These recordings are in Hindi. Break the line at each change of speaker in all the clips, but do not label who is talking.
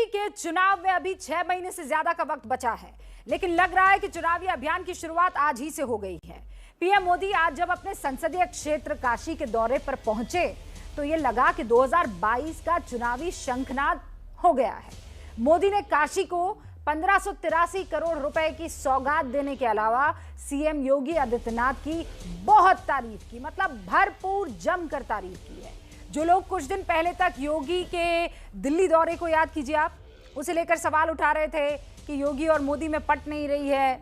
यूपी के चुनाव में अभी 6 महीने से ज्यादा का वक्त बचा है, लेकिन लग रहा है कि चुनावी अभियान की शुरुआत आज ही से हो गई है। पीएम मोदी आज जब अपने संसदीय क्षेत्र काशी के दौरे पर पहुंचे तो ये लगा कि 2022 का चुनावी शंखनाद हो गया है। मोदी ने काशी को 1583 करोड़ रुपए की सौगात देने के अलावा सीएम योगी आदित्यनाथ की बहुत तारीफ की, मतलब भरपूर जमकर तारीफ की है। जो लोग कुछ दिन पहले तक योगी के दिल्ली दौरे को याद कीजिए आप, उसे लेकर सवाल उठा रहे थे कि योगी और मोदी में पट नहीं रही है,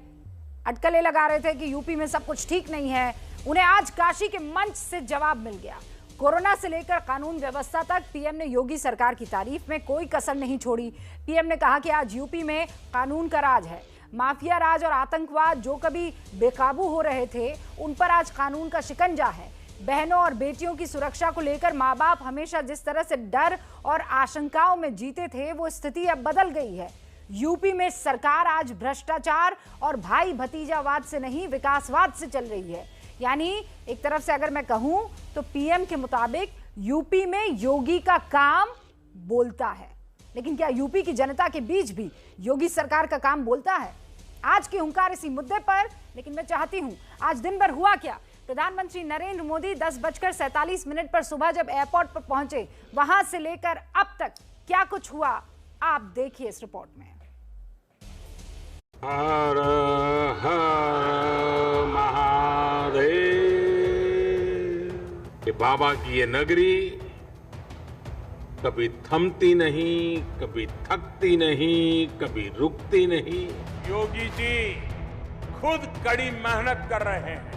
अटकलें लगा रहे थे कि यूपी में सब कुछ ठीक नहीं है, उन्हें आज काशी के मंच से जवाब मिल गया। कोरोना से लेकर कानून व्यवस्था तक पीएम ने योगी सरकार की तारीफ में कोई कसर नहीं छोड़ी। पीएम ने कहा कि आज यूपी में कानून का राज है, माफिया राज और आतंकवाद जो कभी बेकाबू हो रहे थे उन पर आज कानून का शिकंजा है। बहनों और बेटियों की सुरक्षा को लेकर माँ बाप हमेशा जिस तरह से डर और आशंकाओं में जीते थे, वो स्थिति अब बदल गई है। यूपी में सरकार आज भ्रष्टाचार और भाई भतीजावाद से नहीं, विकासवाद से चल रही है। यानी एक तरफ से अगर मैं कहूं तो पीएम के मुताबिक यूपी में योगी का काम बोलता है, लेकिन क्या यूपी की जनता के बीच भी योगी सरकार का काम बोलता है? आज की हुंकार इसी मुद्दे पर, लेकिन मैं चाहती हूं आज दिन भर हुआ क्या। प्रधानमंत्री नरेंद्र मोदी 10:47 पर सुबह जब एयरपोर्ट पर पहुंचे, वहां से लेकर अब तक क्या कुछ हुआ आप देखिए इस रिपोर्ट में।
हर हर महादेव। ये बाबा की ये नगरी कभी थमती नहीं, कभी थकती नहीं, कभी रुकती नहीं।
योगी जी खुद कड़ी मेहनत कर रहे हैं।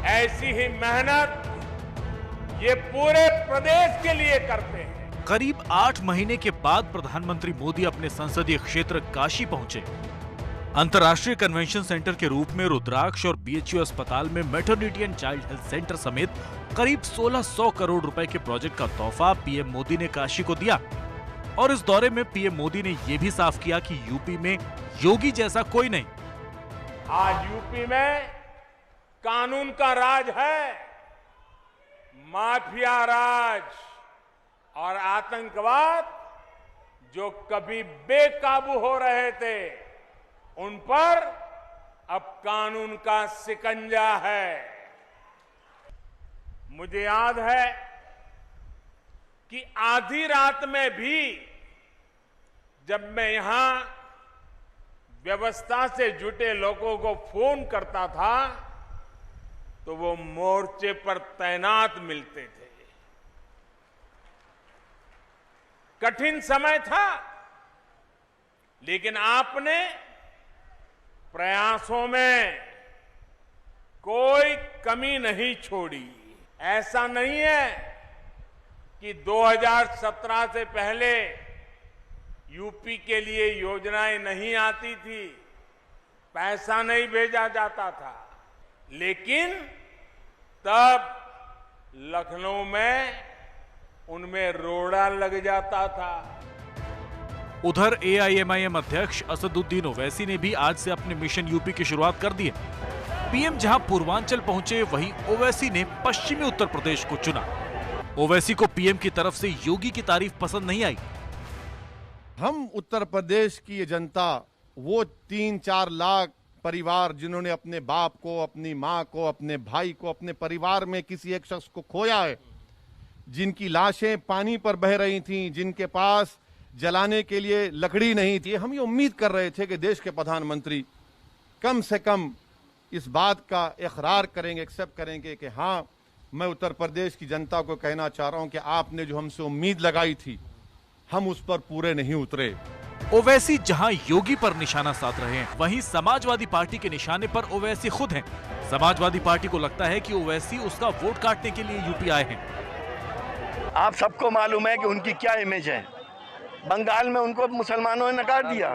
ऐसी ही मेहनत ये पूरे प्रदेश के लिए करते हैं।
करीब 8 महीने के बाद प्रधानमंत्री मोदी अपने संसदीय क्षेत्र काशी पहुंचे। अंतर्राष्ट्रीय कन्वेंशन सेंटर के रूप में रुद्राक्ष और बीएचयू अस्पताल में maternity and child health centre समेत करीब 1600 करोड़ रुपए के प्रोजेक्ट का तोहफा पीएम मोदी ने काशी को दिया। और इस दौरे में पीएम मोदी ने यह भी साफ किया कि यूपी में योगी जैसा कोई नहीं।
आज यूपी में कानून का राज है, माफिया राज और आतंकवाद जो कभी बेकाबू हो रहे थे उन पर अब कानून का शिकंजा है। मुझे याद है कि आधी रात में भी जब मैं यहां व्यवस्था से जुटे लोगों को फोन करता था तो वो मोर्चे पर तैनात मिलते थे। कठिन समय था, लेकिन आपने प्रयासों में कोई कमी नहीं छोड़ी। ऐसा नहीं है कि 2017 से पहले यूपी के लिए योजनाएं नहीं आती थी, पैसा नहीं भेजा जाता था, लेकिन तब लखनऊ में उनमें रोड़ा लग जाता था।
उधर एआईएमआईएम अध्यक्ष असदुद्दीन ओवैसी ने भी आज से अपने मिशन यूपी की शुरुआत कर दी है। पीएम जहां पूर्वांचल पहुंचे, वहीं ओवैसी ने पश्चिमी उत्तर प्रदेश को चुना। ओवैसी को पीएम की तरफ से योगी की तारीफ पसंद नहीं आई।
हम उत्तर प्रदेश की ये जनता, वो 3-4 लाख परिवार जिन्होंने अपने बाप को, अपनी माँ को, अपने भाई को, अपने परिवार में किसी एक शख्स को खोया है, जिनकी लाशें पानी पर बह रही थीं, जिनके पास जलाने के लिए लकड़ी नहीं थी, हम ये उम्मीद कर रहे थे कि देश के प्रधानमंत्री कम से कम इस बात का इकरार करेंगे, एक्सेप्ट करेंगे कि हाँ, मैं उत्तर प्रदेश की जनता को कहना चाह रहा हूं कि आपने जो हमसे उम्मीद लगाई थी, हम उस पर पूरे नहीं उतरे।
ओवैसी जहां योगी पर निशाना साध रहे हैं, वहीं समाजवादी पार्टी के निशाने पर ओवैसी खुद हैं। समाजवादी पार्टी को लगता है कि ओवैसी उसका वोट काटने के लिए यूपी आए हैं।
आप सबको मालूम है कि उनकी क्या इमेज है। बंगाल में उनको मुसलमानों ने नकार दिया,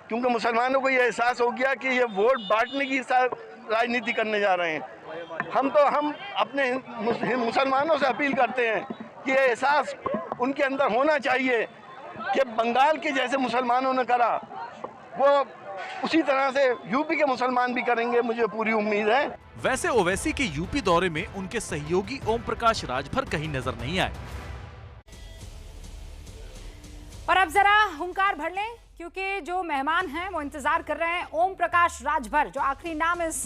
क्योंकि मुसलमानों को ये एहसास हो गया कि ये वोट बांटने की राजनीति करने जा रहे हैं। हम अपने मुसलमानों से अपील करते हैं कि ये एहसास उनके अंदर होना चाहिए कि बंगाल के जैसे मुसलमानों ने करा, वो उसी तरह से यूपी के मुसलमान भी करेंगे, मुझे पूरी उम्मीद है।
वैसे ओवैसी के यूपी दौरे में उनके सहयोगी ओम प्रकाश राजभर कहीं नजर नहीं आए।
और अब जरा हुंकार भर लें, क्योंकि जो मेहमान हैं वो इंतजार कर रहे हैं। ओम प्रकाश राजभर, जो आखिरी नाम इस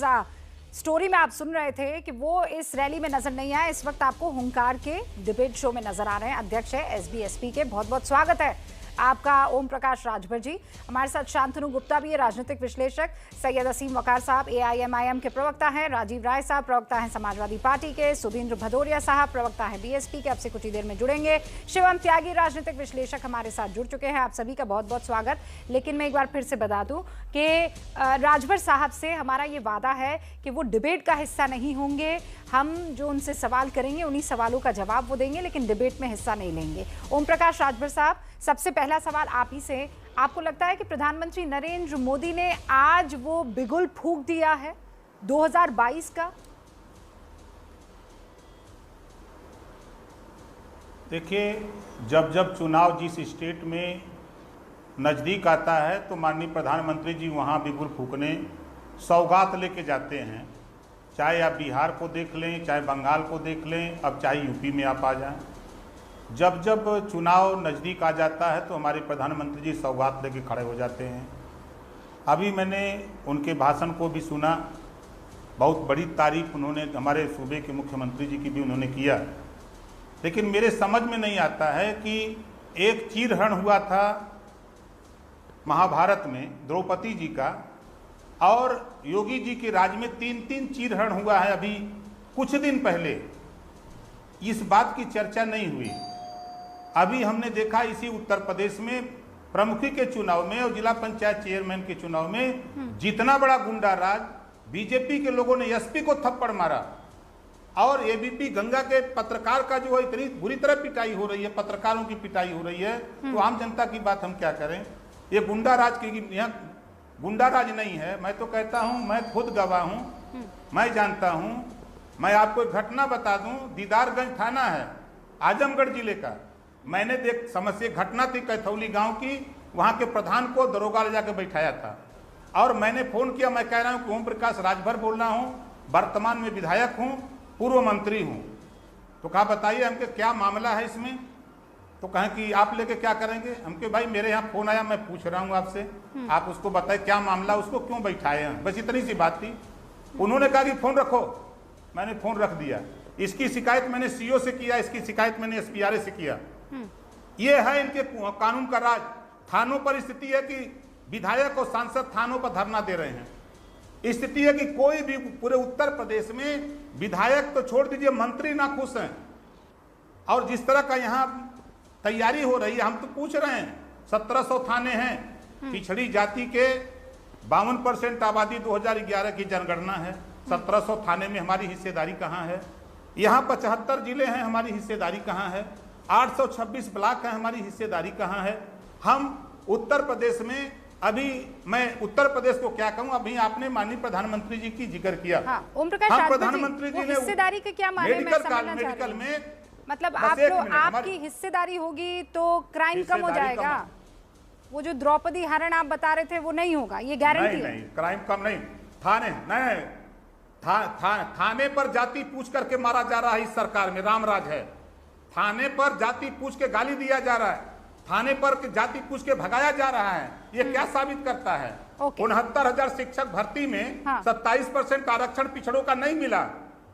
स्टोरी में आप सुन रहे थे कि वो इस रैली में नजर नहीं आए, इस वक्त आपको हुंकार के डिबेट शो में नजर आ रहे हैं। अध्यक्ष है एसबीएसपी के। बहुत बहुत स्वागत है आपका ओम प्रकाश राजभर जी। हमारे साथ शांतनु गुप्ता भी है, राजनीतिक विश्लेषक। सैयद असीम वकार साहब एआईएमआईएम के प्रवक्ता हैं। राजीव राय साहब प्रवक्ता हैं समाजवादी पार्टी के। सुधींद्र भदौरिया साहब प्रवक्ता हैं बीएसपी के, अब से कुछ ही देर में जुड़ेंगे। शिवम त्यागी राजनीतिक विश्लेषक हमारे साथ जुड़ चुके हैं। आप सभी का बहुत बहुत स्वागत। लेकिन मैं एक बार फिर से बता दूं कि राजभर साहब से हमारा ये वादा है कि वो डिबेट का हिस्सा नहीं होंगे। हम जो उनसे सवाल करेंगे उन्हीं सवालों का जवाब वो देंगे, लेकिन डिबेट में हिस्सा नहीं लेंगे। ओम प्रकाश राजभर साहब, सबसे पहला सवाल आप ही से। आपको लगता है कि प्रधानमंत्री नरेंद्र मोदी ने आज वो बिगुल फूंक दिया है 2022 का?
देखिए, जब जब चुनाव जिस स्टेट में नज़दीक आता है तो माननीय प्रधानमंत्री जी वहाँ बिगुल फूंकने सौगात लेके जाते हैं। चाहे आप बिहार को देख लें, चाहे बंगाल को देख लें, अब चाहे यूपी में आप आ जाएं। जब जब चुनाव नज़दीक आ जाता है तो हमारे प्रधानमंत्री जी सौगात लेके खड़े हो जाते हैं। अभी मैंने उनके भाषण को भी सुना, बहुत बड़ी तारीफ उन्होंने हमारे सूबे के मुख्यमंत्री जी की भी उन्होंने किया। लेकिन मेरे समझ में नहीं आता है कि एक चीरहरण हुआ था महाभारत में द्रौपदी जी का, और योगी जी के राज में 3-3 चीरहरण हुआ है अभी कुछ दिन पहले। इस बात की चर्चा नहीं हुई। अभी हमने देखा इसी उत्तर प्रदेश में प्रमुखी के चुनाव में और जिला पंचायत चेयरमैन के चुनाव में जितना बड़ा गुंडा राज, बीजेपी के लोगों ने एसपी को थप्पड़ मारा, और एबीपी गंगा के पत्रकार का जो है इतनी बुरी तरह पिटाई हो रही है, पत्रकारों की पिटाई हो रही है। तो आम जनता की बात हम क्या करें? ये गुंडा राज की, यहाँ गुंडा राज नहीं है। मैं तो कहता हूँ, मैं खुद गवाह हूँ, मैं जानता हूँ। मैं आपको एक घटना बता दूं, दीदारगंज थाना है आजमगढ़ जिले का। मैंने समस्या घटना थी कैथौली गांव की, वहां के प्रधान को दरोगा ले जाकर बैठाया था, और मैंने फोन किया। मैं कह रहा हूं कि ओम प्रकाश राजभर बोल रहा हूं, वर्तमान में विधायक हूं, पूर्व मंत्री हूं। तो कहा बताइए हमके क्या मामला है इसमें? तो कहें कि आप लेके क्या करेंगे? हमके भाई मेरे यहाँ फोन आया, मैं पूछ रहा हूँ आपसे, आप उसको बताइए क्या मामला, उसको क्यों बैठाए हैं? बस इतनी सी बात थी। उन्होंने कहा कि फोन रखो। मैंने फोन रख दिया। इसकी शिकायत मैंने सीओ से किया, इसकी शिकायत मैंने एसपीआरए से किया। ये है इनके कानून का राज। थानों पर स्थिति है कि विधायक और सांसद थानों पर धरना दे रहे हैं। स्थिति है कि कोई भी पूरे उत्तर प्रदेश में विधायक तो छोड़ दीजिए, मंत्री ना खुश हैं। और जिस तरह का यहाँ तैयारी हो रही है, हम तो पूछ रहे हैं, 1700 थाने हैं। पिछड़ी जाति के 52% आबादी 2011 की जनगणना है। 1700 थाने में हमारी हिस्सेदारी कहाँ है? यहाँ 75 जिले हैं, हमारी हिस्सेदारी कहाँ है? 826 ब्लॉक हैं, हमारी हिस्सेदारी कहाँ है? हम उत्तर प्रदेश में, अभी मैं उत्तर प्रदेश को क्या कहूँ, अभी आपने माननीय प्रधानमंत्री जी की जिक्र किया।
हाँ, ओम प्रकाश
प्रधानमंत्री जी ने
हिस्सेदारी के क्या माने
मेडिकल में,
मतलब आपकी हिस्सेदारी होगी तो क्राइम कम हो जाएगा? वो जो द्रौपदी हरण आप बता रहे थे वो नहीं होगा, ये गारंटी?
नहीं, क्राइम कम नहीं। थाने नहीं, थाने पर जाति पूछ करके मारा जा रहा है इस सरकार में, रामराज है। थाने पर जाति पूछ के गाली दिया जा रहा है, थाने पर जाति पूछ के भगाया जा रहा है। ये क्या साबित करता है? 69,000 शिक्षक भर्ती में 27% आरक्षण पिछड़ों का नहीं मिला।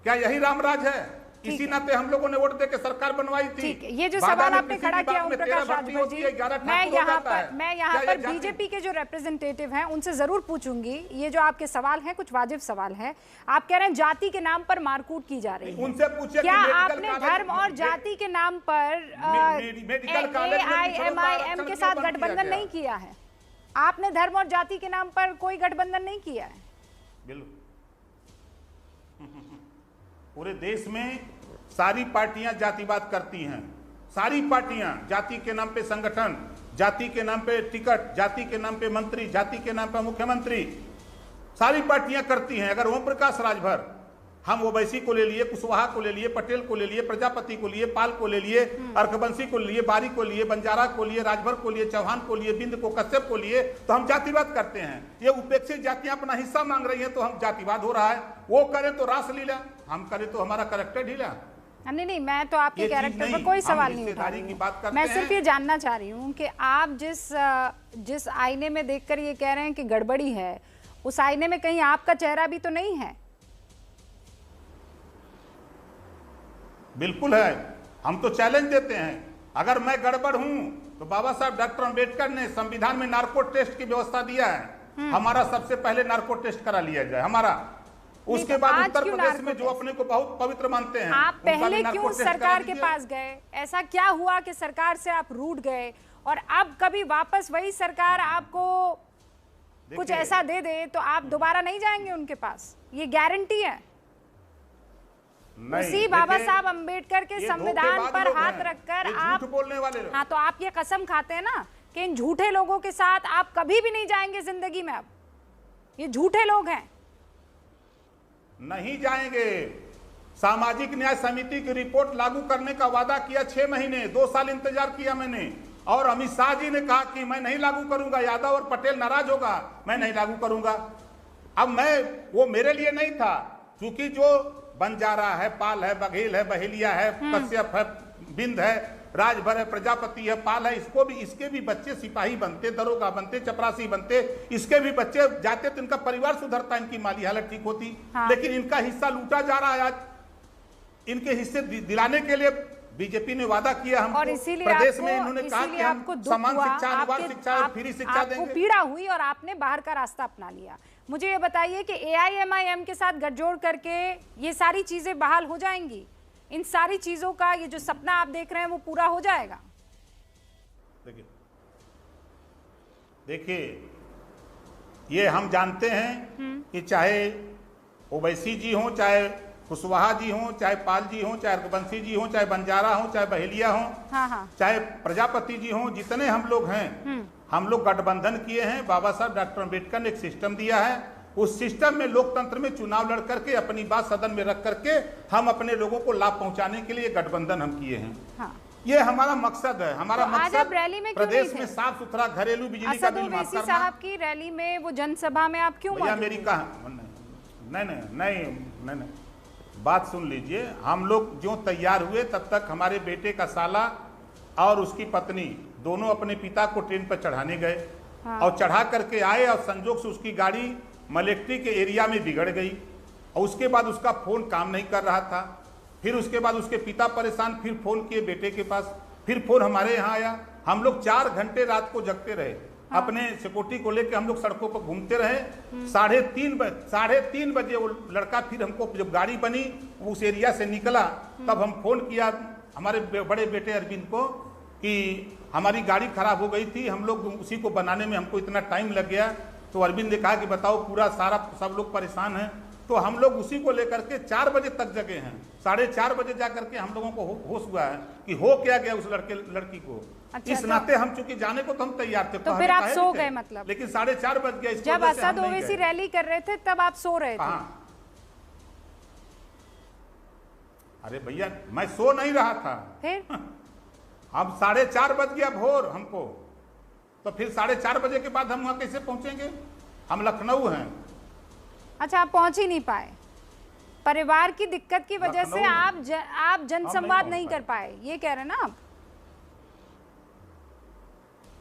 क्या यही रामराज है? इसी नाते हम लोगों ने वोट देकर सरकार बनवाई थी।
ये जो सवाल आपने खड़ा किया ओम प्रकाश राजभर जी, मैं यहाँ पर बीजेपी के जो रिप्रेजेंटेटिव हैं उनसे जरूर पूछूंगी। ये जो आपके सवाल हैं कुछ वाजिब सवाल हैं। आप कह रहे हैं जाति के नाम पर मारकूट की जा रही है,
उनसे पूछिए
क्या आपने धर्म और जाति के नाम पर एआईएमआईएम के साथ गठबंधन नहीं किया है? आपने धर्म और जाति के नाम पर कोई गठबंधन नहीं किया है?
बिल्कुल। पूरे देश में सारी पार्टियां जातिवाद करती हैं। सारी पार्टियां जाति के नाम पे संगठन, जाति के नाम पे टिकट, जाति के नाम पे मंत्री, जाति के नाम पे मुख्यमंत्री, सारी पार्टियां करती हैं। अगर ओम प्रकाश राजभर, हम ओवैसी को ले लिए, कुशवाहा को ले लिए, पटेल को ले लिए, प्रजापति को लिए, पाल को ले लिए, अर्कवंशी को लिए, बारी को लिए, बंजारा को लिए, राजभर को लिए, चौहान को लिए, बिंद को, कश्यप को लिए, तो हम जातिवाद करते हैं। ये उपेक्षित जातियां अपना हिस्सा मांग रही हैं तो हम जातिवाद हो रहा है। वो करें तो रासलीला, हम करें तो हमारा करेक्टर ढीला।
नहीं नहीं, मैं तो आपके कैरेक्टर पर कोई सवाल नहीं उठा रही हूँ। मैं सिर्फ ये जानना चाह रही हूँ कि आप जिस आईने में देखकर ये कह रहे हैं कि गड़बड़ी है, उस आईने में कहीं आपका चेहरा भी तो नहीं है?
बिल्कुल है। हम तो चैलेंज देते हैं, अगर मैं गड़बड़ हूं तो बाबा साहब डॉक्टर अंबेडकर ने संविधान में नार्को टेस्ट की व्यवस्था दिया है। हमारा सबसे पहले नार्को टेस्ट करा लिया जाए हमारा, उसके बाद उत्तर प्रदेश में जो अपने को बहुत पवित्र मानते हैं,
आप पहले क्यों सरकार के पास गए? ऐसा क्या हुआ कि सरकार से आप रूठ गए और अब कभी वापस वही सरकार आपको कुछ ऐसा दे दे तो आप दोबारा नहीं जाएंगे उनके पास? ये गारंटी है? उसी बाबा साहब अंबेडकर के संविधान पर हाथ रखकर आप
बोलने वाले लोग।
हाँ, तो आप ये कसम खाते हैं ना कि इन झूठे लोगों के साथ आप कभी भी नहीं जाएंगे जिंदगी में। अब ये झूठे लोग हैं,
नहीं जाएंगे। सामाजिक न्याय समिति की रिपोर्ट लागू करने का वादा किया 6 महीने, 2 साल इंतजार किया मैंने, और अमित शाह जी ने कहा कि मैं नहीं लागू करूंगा, यादव और पटेल नाराज होगा, मैं नहीं लागू करूंगा। अब वो मेरे लिए नहीं था, क्योंकि जो बंजारा है, पाल है, बघेल है, बहेलिया है, कश्यप है, बिंद है, राजभर है, प्रजापति है, पाल है, इसके भी बच्चे सिपाही बनते, दरोगा बनते, चपरासी बनते, इसके भी बच्चे जाते तो इनका परिवार सुधरता, इनकी माली हालत ठीक होती। हाँ। लेकिन इनका हिस्सा लूटा जा रहा है। आज इनके हिस्से दिलाने के लिए बीजेपी ने वादा किया हमको,
और इसीलिए
प्रदेश में इन्होंने कहा कि हम समान शिक्षा, अनिवार्य शिक्षा और फ्री शिक्षा देंगे।
आपको पीड़ा हुई और आपने बाहर का रास्ता अपना लिया। मुझे ये बताइए कि AIMIM के साथ गठजोड़ करके ये सारी चीजें बहाल हो जाएंगी? इन सारी चीजों का ये जो सपना आप देख रहे हैं वो पूरा हो जाएगा?
देखिए, ये हम जानते हैं कि चाहे ओवैसी जी हो, चाहे कुशवाहा जी हो, चाहे पाल जी हो, चाहे रघुवंशी जी हो, चाहे बंजारा हो, चाहे बहेलिया हो,
हाँ।
चाहे प्रजापति जी हो, जितने हम लोग हैं, हम लोग गठबंधन किए हैं। बाबा साहब डॉक्टर अंबेडकर ने एक सिस्टम दिया है, उस सिस्टम में लोकतंत्र में चुनाव लड़ करके अपनी बात सदन में रख करके हम अपने लोगों को लाभ पहुंचाने के लिए गठबंधन हम किए हैं। हाँ। ये हमारा मकसद है। हमारा मकसद
रैली में
प्रदेश में साफ सुथरा घरेलू बिजली का बिल माफ करना।
साहब की रैली में, वो जनसभा में आप क्यों?
भैया मेरी कहा नहीं, बात सुन लीजिए। हम लोग जो तैयार हुए तब तक हमारे बेटे का साला और उसकी पत्नी दोनों अपने पिता को ट्रेन पर चढ़ाने गए। हाँ। और चढ़ा करके आए और संजोग से उसकी गाड़ी मलेक्ट्री के एरिया में बिगड़ गई और उसके बाद उसका फोन काम नहीं कर रहा था। फिर उसके बाद उसके पिता परेशान, फिर फोन किए बेटे के पास, फिर फोन हमारे यहाँ आया। हम लोग 4 घंटे रात को जगते रहे। हाँ। अपने सिक्योरिटी को लेकर हम लोग सड़कों पर घूमते रहे। 3:30 बजे वो लड़का, फिर हमको जब गाड़ी बनी उस एरिया से निकला, तब हम फोन किया हमारे बड़े बेटे अरविंद को कि हमारी गाड़ी खराब हो गई थी, हम लोग उसी को बनाने में हमको इतना टाइम लग गया। तो अरविंद ने कहा कि बताओ पूरा सारा सब लोग परेशान हैं। तो हम लोग उसी को लेकर के 4 बजे तक जगे हैं। 4:30 बजे जाकर के हम लोगों को होश हुआ है कि हो क्या गया उस लड़की को। अच्छा, इस नाते हम चूंकि जाने को तो हम तैयार थे।
तो फिर आप सो गए मतलब?
लेकिन 4:30 बज गया।
जब असद ओवैसी रैली कर रहे थे तब आप सो रहे थे?
अरे भैया मैं सो नहीं रहा था।
फिर
अब 4:30 बज गया भोर हमको, तो फिर 4:30 बजे के बाद हम वहां कैसे पहुंचेंगे? हम लखनऊ हैं।
अच्छा, आप पहुंच ही नहीं पाए। परिवार की दिक्कत की वजह से आप जनसंवाद नहीं कर पाए, ये कह रहे हैं ना आप?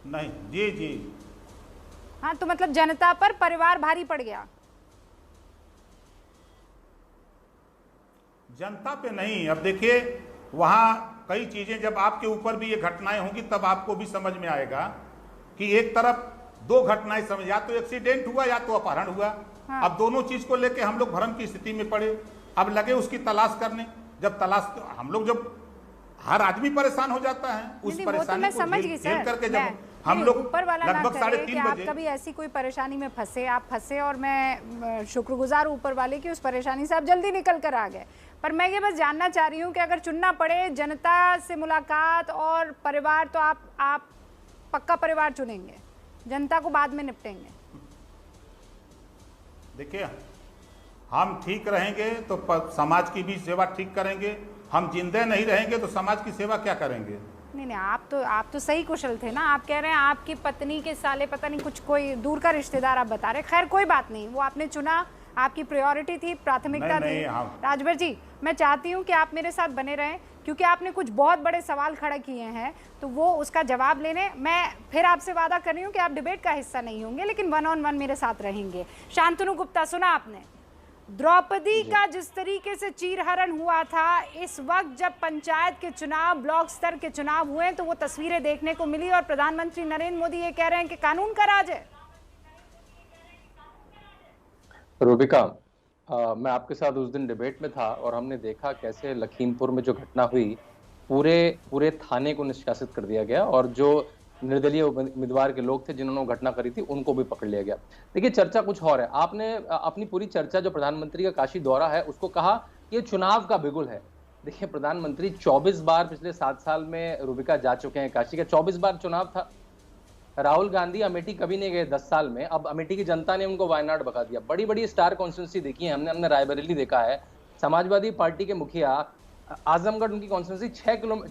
नहीं, जी।
हाँ, तो मतलब जनता पर परिवार भारी पड़ गया?
जनता पे नहीं। अब देखिए, वहां कई चीजें जब आपके ऊपर भी ये घटनाएं होंगी तब आपको भी समझ में आएगा कि एक तरफ 2 घटनाएं समझ, या तो एक्सीडेंट हुआ या तो अपहरण हुआ। हाँ। अब दोनों चीज को लेके हम लोग भ्रम की स्थिति में पड़े। अब लगे उसकी तलाश करने। जब हम लोग जब हर आदमी परेशान हो जाता है, उस परेशानी को झेल करके जब हम लोग लगभग 3:30 बजे,
कभी ऐसी कोई परेशानी में आप फंसे और मैं शुक्रगुजार हूं ऊपर वाले की, उस परेशानी से आप जल्दी निकल कर आ गए। पर मैं ये बस जानना चाह रही हूँ कि अगर चुनना पड़े जनता से मुलाकात और परिवार, तो आप पक्का परिवार चुनेंगे, जनता को बाद में निपटेंगे?
देखिए, हम ठीक रहेंगे तो समाज की भी सेवा ठीक करेंगे। हम जिंदे नहीं रहेंगे तो समाज की सेवा क्या करेंगे?
नहीं, आप तो सही कुशल थे ना। आप कह रहे हैं आपकी पत्नी के साले, पता नहीं कुछ कोई दूर का रिश्तेदार आप बता रहे। खैर कोई बात नहीं, वो आपने चुना, आपकी प्रायोरिटी थी, प्राथमिकता थी। राजभर जी, मैं चाहती हूँ कि आप मेरे साथ बने रहें, क्योंकि आपने कुछ बहुत बड़े सवाल खड़े किए हैं, तो वो उसका जवाब लेने मैं फिर आपसे वादा कर रही हूँ कि आप डिबेट का हिस्सा नहीं होंगे, लेकिन 1-on-1 मेरे साथ रहेंगे। शांतनु गुप्ता, सुना आपने द्रौपदी का जिस तरीके से चीरहरण हुआ था, इस वक्त जब पंचायत के चुनाव, ब्लॉक स्तर के चुनाव हुए तो वो तस्वीरें देखने को मिली और प्रधानमंत्री नरेंद्र मोदी ये कह रहे हैं कि कानून का राज है।
रूबिका, मैं आपके साथ उस दिन डिबेट में था और हमने देखा कैसे लखीमपुर में जो घटना हुई, पूरे थाने को निष्कासित कर दिया गया और जो निर्दलीय उम्मीदवार के लोग थे जिन्होंने घटना करी थी उनको भी पकड़ लिया गया। देखिए, चर्चा कुछ और है। आपने अपनी पूरी चर्चा जो प्रधानमंत्री का काशी दौरा है उसको कहा कि ये चुनाव का बिगुल है। देखिए, प्रधानमंत्री 24 बार पिछले 7 साल में रूबिका जा चुके हैं काशी का, 24 बार चुनाव था। राहुल गांधी अमेठी कभी नहीं गए 10 साल में, अब अमेठी की जनता ने उनको वायनाड बता दिया। बड़ी बड़ी स्टार कॉन्स्टिट्यूंसी देखी है हमने रायबरेली देखा है। समाजवादी पार्टी के मुखिया आजमगढ़, उनकी कॉन्स्टिट्यूंसी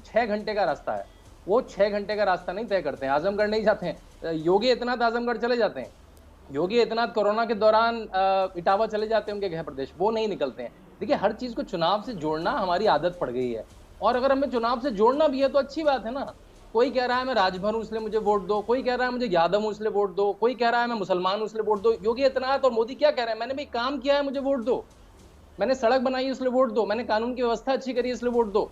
6 घंटे का रास्ता है, वो 6 घंटे का रास्ता नहीं तय करते हैं, आजमगढ़ नहीं जाते हैं। योगी आदित्यनाथ आजमगढ़ चले जाते हैं, योगी आदित्यनाथ कोरोना के दौरान इटावा चले जाते हैं उनके गृह प्रदेश, वो नहीं निकलते हैं। देखिए, हर चीज को चुनाव से जोड़ना हमारी आदत पड़ गई है, और अगर हमें चुनाव से जोड़ना भी है तो अच्छी बात है ना। कोई कह रहा है मैं राजभर हूं इसलिए मुझे वोट दो, कोई कह रहा है मुझे यादव हूं इसलिए वोट दो, कोई कह रहा है मैं मुसलमान हूं इसलिए वोट दो। योगी आदित्यनाथ और मोदी क्या कह रहे हैं? मैंने भी काम किया है, मुझे वोट दो, मैंने सड़क बनाई इसलिए वोट दो, मैंने कानून की व्यवस्था अच्छी करी इसलिए वोट दो,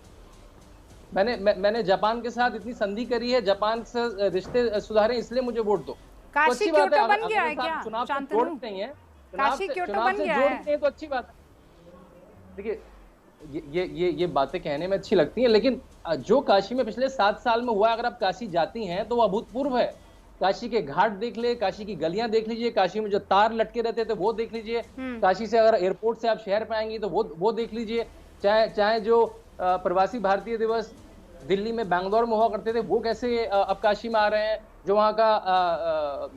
मैंने जापान के साथ इतनी संधि करी है, जापान से रिश्ते सुधारे इसलिए मुझे वोट दो।
काशी
तो
क्योटो बन गया है क्या?
चुनाव से
शांतनु,
जोड़ते हैं,
काशी क्योटो बन गया है
तो अच्छी बात है। देखिए, ये बातें कहने में अच्छी लगती हैं, लेकिन जो काशी में पिछले 7 साल में हुआ, अगर आप काशी जाती हैं तो वो अभूतपूर्व है। काशी के घाट देख ले, काशी की गलियां देख लीजिए, काशी में जो तार लटके रहते थे वो देख लीजिए, काशी से अगर एयरपोर्ट से आप शहर पे आएंगी तो वो देख लीजिए, चाहे जो प्रवासी भारतीय दिवस दिल्ली में, बैंगलोर में हुआ करते थे, वो कैसे अब काशी में आ रहे हैं, जो वहाँ का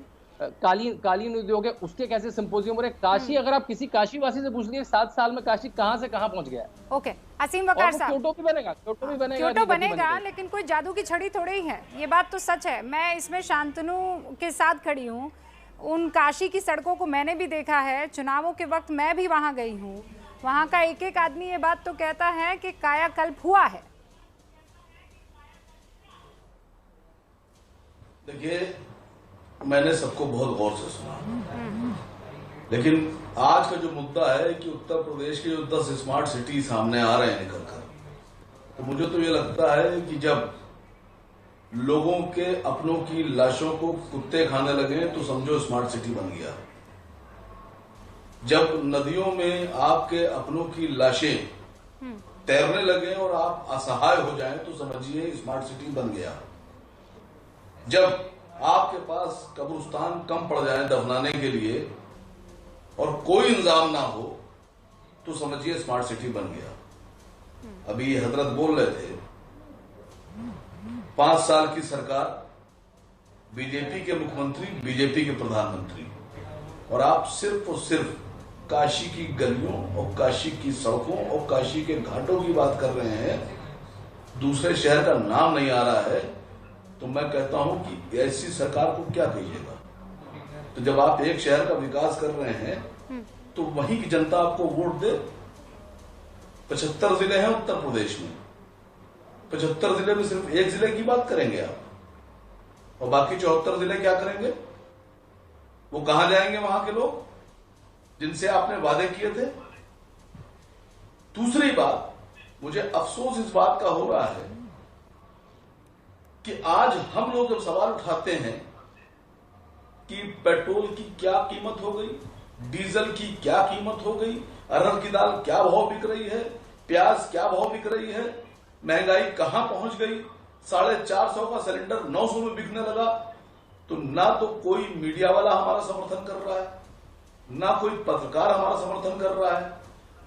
कालीन उद्योग है उसके कैसे सिंपोजियम हो रहे। काशी, अगर आप किसी काशीवासी से पूछ लीजिए 7 साल में काशी कहाँ से कहाँ पहुंच गया है।
ओके, असीम वकार साहब,
क्योटो भी बनेगा,
क्योटो बनेगा, लेकिन कोई जादू की छड़ी थोड़ी ही है, ये बात तो सच है। मैं इसमें शांतनु के साथ खड़ी हूँ। उन काशी की सड़कों को मैंने भी देखा है, चुनावों के वक्त मैं भी वहाँ गई हूँ। वहाँ का एक एक आदमी ये बात तो कहता है कि कायाकल्प हुआ है।
देखिए, मैंने सबको बहुत गौर से सुना, लेकिन आज का जो मुद्दा है कि उत्तर प्रदेश के जो 10 स्मार्ट सिटी सामने आ रहे हैं निकलकर, तो मुझे तो ये लगता है कि जब लोगों के अपनों की लाशों को कुत्ते खाने लगे तो समझो स्मार्ट सिटी बन गया। जब नदियों में आपके अपनों की लाशें तैरने लगे और आप असहाय हो जाएं तो समझिए स्मार्ट सिटी बन गया। जब आपके पास कब्रिस्तान कम पड़ जाए दफनाने के लिए और कोई इंतजाम ना हो तो समझिए स्मार्ट सिटी बन गया। अभी हजरत बोल रहे थे 5 साल की सरकार, बीजेपी के मुख्यमंत्री, बीजेपी के प्रधानमंत्री, और आप सिर्फ और सिर्फ काशी की गलियों और काशी की सड़कों और काशी के घाटों की बात कर रहे हैं, दूसरे शहर का नाम नहीं आ रहा है। तो मैं कहता हूं कि ऐसी सरकार को क्या कहिएगा। तो जब आप एक शहर का विकास कर रहे हैं तो वहीं की जनता आपको वोट दे। 75 जिले हैं उत्तर प्रदेश में, 75 जिले में सिर्फ एक जिले की बात करेंगे आप, और बाकी 74 जिले क्या करेंगे? वो कहां जाएंगे वहां के लोग जिनसे आपने वादे किए थे? दूसरी बात, मुझे अफसोस इस बात का हो रहा है कि आज हम लोग जब सवाल उठाते हैं कि पेट्रोल की क्या कीमत हो गई, डीजल की क्या कीमत हो गई, अरहर की दाल क्या भाव बिक रही है, प्याज क्या भाव बिक रही है, महंगाई कहां पहुंच गई, 450 का सिलेंडर 900 में बिकने लगा, तो ना तो कोई मीडिया वाला हमारा समर्थन कर रहा है, ना कोई पत्रकार हमारा समर्थन कर रहा है,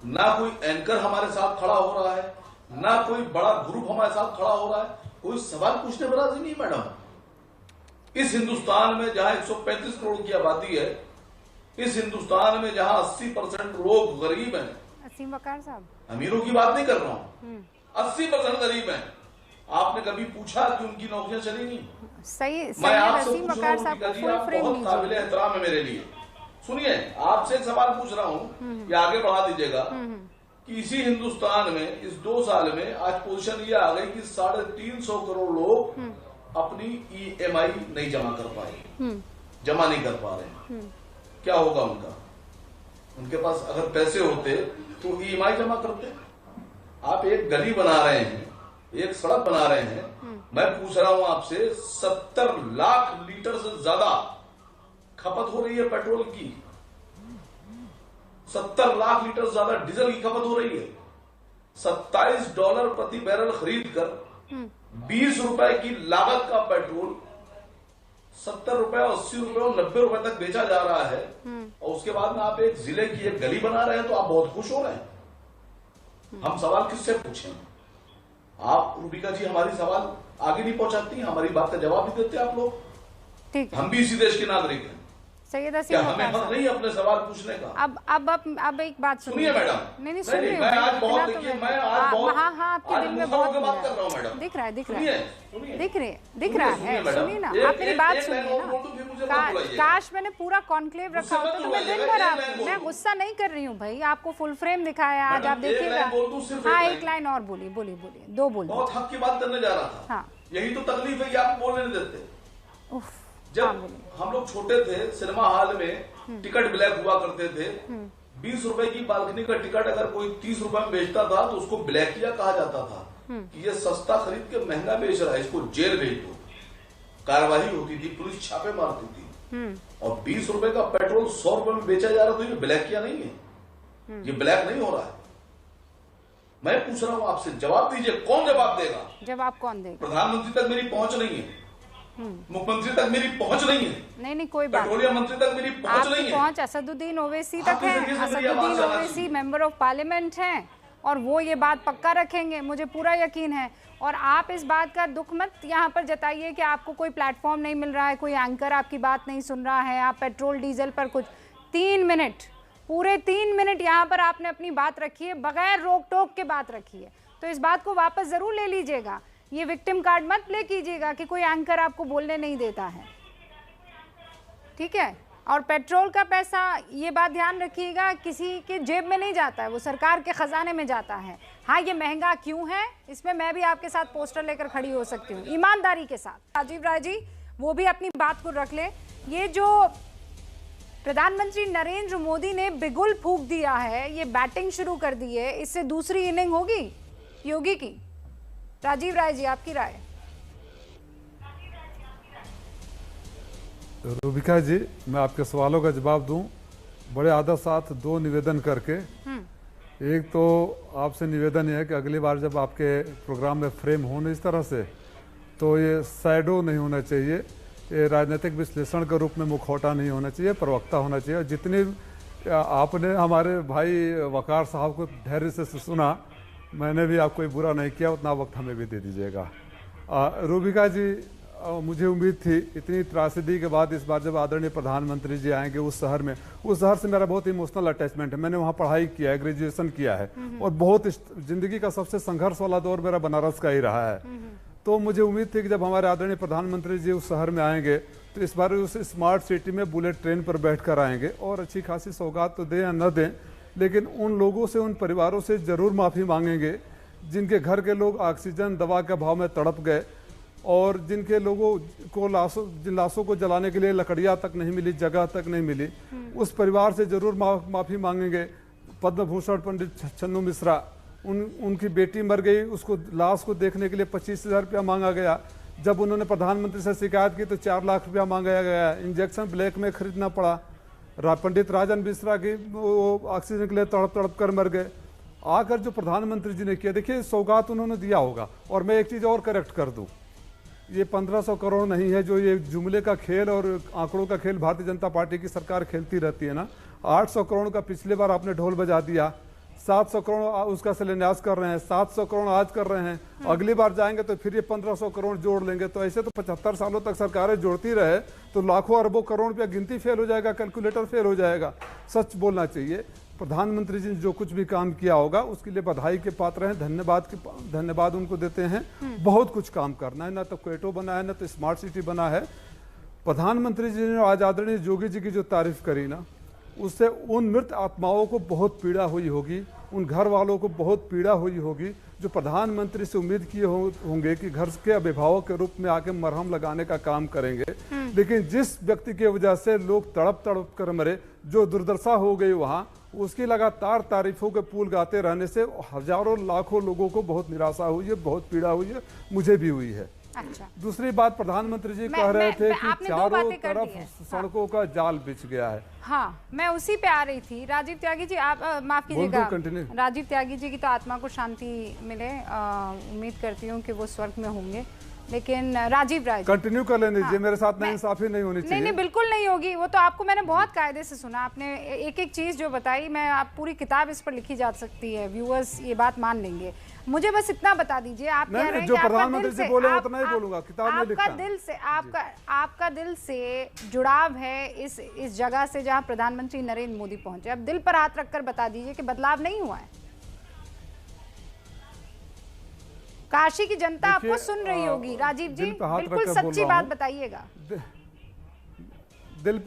ना कोई एंकर हमारे साथ खड़ा हो रहा है, ना कोई बड़ा ग्रुप हमारे साथ खड़ा हो रहा है। कोई सवाल पूछने वाला नहीं मैडम। इस हिंदुस्तान में जहां 135 करोड़ की आबादी है, इस हिंदुस्तान में जहां 80% लोग गरीब हैं,
असीम वकार साहब,
अमीरों की बात नहीं कर रहा हूं, 80% गरीब हैं, आपने कभी पूछा कि उनकी नौकरियां चली नहीं?
सही
मैं आपसे
असीम वकार साहब को फुल फ्रेम
बहुत काबिल एहतराम है मेरे लिए, सुनिए, आपसे एक सवाल पूछ रहा हूं, या आगे बढ़ा दीजिएगा कि इसी हिंदुस्तान में इस 2 साल में आज पोजीशन ये आ गई कि 350 करोड़ लोग अपनी EMI नहीं जमा कर पाए, जमा नहीं कर पा रहे। क्या होगा उनका? उनके पास अगर पैसे होते तो EMI जमा करते। आप एक गली बना रहे हैं, एक सड़क बना रहे हैं, मैं पूछ रहा हूं आपसे, 70 लाख लीटर से ज्यादा खपत हो रही है पेट्रोल की, 70 लाख लीटर से ज्यादा डीजल की खपत हो रही है। $27 प्रति बैरल खरीद कर 20 रुपए की लागत का पेट्रोल 70 रुपए, 80 रुपए और 90 रुपए तक बेचा जा रहा है। और उसके बाद में आप एक जिले की एक गली बना रहे हैं तो आप बहुत खुश हो रहे हैं। हम सवाल किससे पूछें? आप रूबिका जी हमारी सवाल आगे नहीं पहुंचाती, हमारी बात का जवाब नहीं देते आप लोग।
ठीक है,
हम भी इसी देश के नागरिक हैं।
सैयद
क्या हमें हक नहीं अपने सवाल पूछने का?
अब एक बात
सुनिए मैडम।
नहीं सुन रही हूँ
मैं आज बहुत देखिए, मैं आज बहुत
हाँ आपके दिल में बहुत
बात कर रहा हूँ मैडम।
दिख रहा है
दिख
रहा है। सुनिए ना, आप मेरी बात सुनिए ना। काश मैंने पूरा कॉन्क्लेव रखा होता तो मैं दिन भर मैं गुस्सा नहीं कर रही हूँ भाई, आपको फुल फ्रेम दिखाया आज, आप देखिएगा। हाँ, एक लाइन और बोलिए, 2 बोलिए।
बहुत हक की बात करने जा रहा था।
हाँ,
यही तो तकलीफ है कि आप बोलने नहीं देते। जब हम लोग छोटे थे, सिनेमा हॉल में टिकट ब्लैक हुआ करते थे। 20 रुपए की बालकनी का टिकट अगर कोई 30 रुपए में बेचता था तो उसको ब्लैकिया कहा जाता था कि ये सस्ता खरीद के महंगा बेच रहा है, इसको जेल भेज दो। कार्रवाई होती थी, पुलिस छापे मारती थी। और 20 रुपए का पेट्रोल 100 रुपए में बेचा जा रहा, तो ये ब्लैकिया नहीं है, ये ब्लैक नहीं हो रहा है। मैं पूछ रहा हूं आपसे, जवाब दीजिए, कौन जवाब देगा?
जवाब कौन देगा?
प्रधानमंत्री तक मेरी पहुंच नहीं है, मुख्यमंत्री तक मेरी पहुंच नहीं है।
नहीं कोई बात,
पेट्रोलियम मंत्री तक मेरी पहुंच नहीं है।
पहुंच असदुद्दीन ओवैसी तक है। Asaduddin Owaisi member of parliament हैं और वो ये बात पक्का रखेंगे, मुझे पूरा यकीन है। और आप इस बात का दुख मत यहाँ पर जताइए कि आपको कोई प्लेटफॉर्म नहीं मिल रहा है, कोई एंकर आपकी बात नहीं सुन रहा है, आप पेट्रोल डीजल पर कुछ 3 मिनट, पूरे 3 मिनट यहाँ पर आपने अपनी बात रखी है, बगैर रोक टोक के बात रखी है। तो इस बात को वापस जरूर ले लीजिएगा, ये विक्टिम कार्ड मत प्ले कीजिएगा कि कोई एंकर आपको बोलने नहीं देता है, ठीक है? और पेट्रोल का पैसा, ये बात ध्यान रखिएगा, किसी के जेब में नहीं जाता है, वो सरकार के खजाने में जाता है। हाँ, ये महंगा क्यों है, इसमें मैं भी आपके साथ पोस्टर लेकर खड़ी हो सकती हूँ ईमानदारी के साथ। राजीव राय जी वो भी अपनी बात को रख ले। ये जो प्रधानमंत्री नरेंद्र मोदी ने बिगुल फूंक दिया है, ये बैटिंग शुरू कर दी है, इससे दूसरी इनिंग होगी योगी की। राजीव राय जी, आपकी राय?
रूबिका जी, मैं आपके सवालों का जवाब दूं बड़े आदर साथ 2 निवेदन करके। एक तो आपसे निवेदन है कि अगली बार जब आपके प्रोग्राम में फ्रेम होने इस तरह से, तो ये शैडो नहीं होना चाहिए, ये राजनीतिक विश्लेषण के रूप में मुखौटा नहीं होना चाहिए, प्रवक्ता होना चाहिए। और जितनी आपने हमारे भाई वकार साहब को धैर्य से सुना, मैंने भी आपको कोई बुरा नहीं किया, उतना वक्त हमें भी दे दीजिएगा। रूबिका जी, मुझे उम्मीद थी इतनी त्रासदी के बाद इस बार जब आदरणीय प्रधानमंत्री जी आएंगे उस शहर से मेरा बहुत इमोशनल अटैचमेंट है। मैंने वहाँ पढ़ाई किया है, ग्रेजुएशन किया है, और बहुत जिंदगी का सबसे संघर्ष वाला दौर मेरा बनारस का ही रहा है। तो मुझे उम्मीद थी कि जब हमारे आदरणीय प्रधानमंत्री जी उस शहर में आएंगे तो इस बार उस स्मार्ट सिटी में बुलेट ट्रेन पर बैठ कर आएंगे और अच्छी खासी सौगात तो दें या न दें, लेकिन उन लोगों से, उन परिवारों से जरूर माफ़ी मांगेंगे जिनके घर के लोग ऑक्सीजन दवा के अभाव में तड़प गए, और जिनके लोगों को जिन लाशों को जलाने के लिए लकड़ियाँ तक नहीं मिली, जगह तक नहीं मिली, उस परिवार से जरूर माफ़ी मांगेंगे। पद्म भूषण पंडित छन्नू मिश्रा, उनकी बेटी मर गई, उसको लाश को देखने के लिए 25,000 रुपया मांगा गया। जब उन्होंने प्रधानमंत्री से शिकायत की तो 4 लाख रुपया मांगा गया। इंजेक्शन ब्लैक में खरीदना पड़ा। पंडित राजन मिश्रा की वो ऑक्सीजन के लिए तड़प तड़प कर मर गए। आकर जो प्रधानमंत्री जी ने किया, देखिए सौगात उन्होंने दिया होगा। और मैं एक चीज़ और करेक्ट कर दूं, ये 1500 करोड़ नहीं है जो ये जुमले का खेल और आंकड़ों का खेल भारतीय जनता पार्टी की सरकार खेलती रहती है ना। 800 करोड़ का पिछले बार आपने ढोल बजा दिया, 700 करोड़ उसका शिलान्यास कर रहे हैं, 700 करोड़ आज कर रहे हैं, अगली बार जाएंगे तो फिर ये 1500 करोड़ जोड़ लेंगे। तो ऐसे तो 75 सालों तक सरकारें जोड़ती रहे तो लाखों अरबों करोड़ रुपया गिनती फेल हो जाएगा, कैलकुलेटर फेल हो जाएगा। सच बोलना चाहिए। प्रधानमंत्री जी ने जो कुछ भी काम किया होगा उसके लिए बधाई के पात्र हैं, धन्यवाद उनको देते हैं। बहुत कुछ काम करना है, ना तो क्वेटो बना है, ना तो स्मार्ट सिटी बना है। प्रधानमंत्री जी ने आज आदरणीय योगी जी की जो तारीफ करी ना, उससे उन मृत आत्माओं को बहुत पीड़ा हुई होगी, उन घर वालों को बहुत पीड़ा हुई होगी जो प्रधानमंत्री से उम्मीद किए होंगे कि घर के अभिभावक के रूप में आके मरहम लगाने का काम करेंगे। लेकिन जिस व्यक्ति की वजह से लोग तड़प तड़प कर मरे, जो दुर्दशा हो गई वहां, उसकी लगातार तारीफों के पुल गाते रहने से हजारों लाखों लोगों को बहुत निराशा हुई है, बहुत पीड़ा हुई है, मुझे भी हुई है।
अच्छा।
दूसरी बात, प्रधानमंत्री जी कह रहे थे कि चारों तरफ सड़कों का जाल बिछ गया है।
हाँ, मैं उसी पे आ रही थी। राजीव त्यागी जी, आप माफ कीजिएगा, राजीव त्यागी जी की तो आत्मा को शांति मिले, उम्मीद करती हूँ कि वो स्वर्ग में होंगे। लेकिन राजीव राय
कंटिन्यू कर लेने दीजिए, मेरे साथ नाइंसाफी नहीं होनी चाहिए।
नहीं, बिल्कुल नहीं होगी। वो तो आपको मैंने बहुत कायदे से सुना, आपने एक एक चीज जो बताई, मैं आप पूरी किताब इस पर लिखी जा सकती है, व्यूअर्स ये बात मान लेंगे। मुझे बस इतना बता दीजिए, आप कह रहे हैं कि
प्रधानमंत्री जी बोले उतना ही बोलूंगा, किताब में लिखा।
आपका दिल से जुड़ाव है इस जगह से जहां प्रधानमंत्री नरेंद्र मोदी पहुंचे। अब दिल पर हाथ रखकर बता दीजिए कि बदलाव नहीं हुआ है। काशी की जनता आपको सुन रही होगी। राजीव जी, बिल्कुल सच्ची बात बताइएगा।
दिल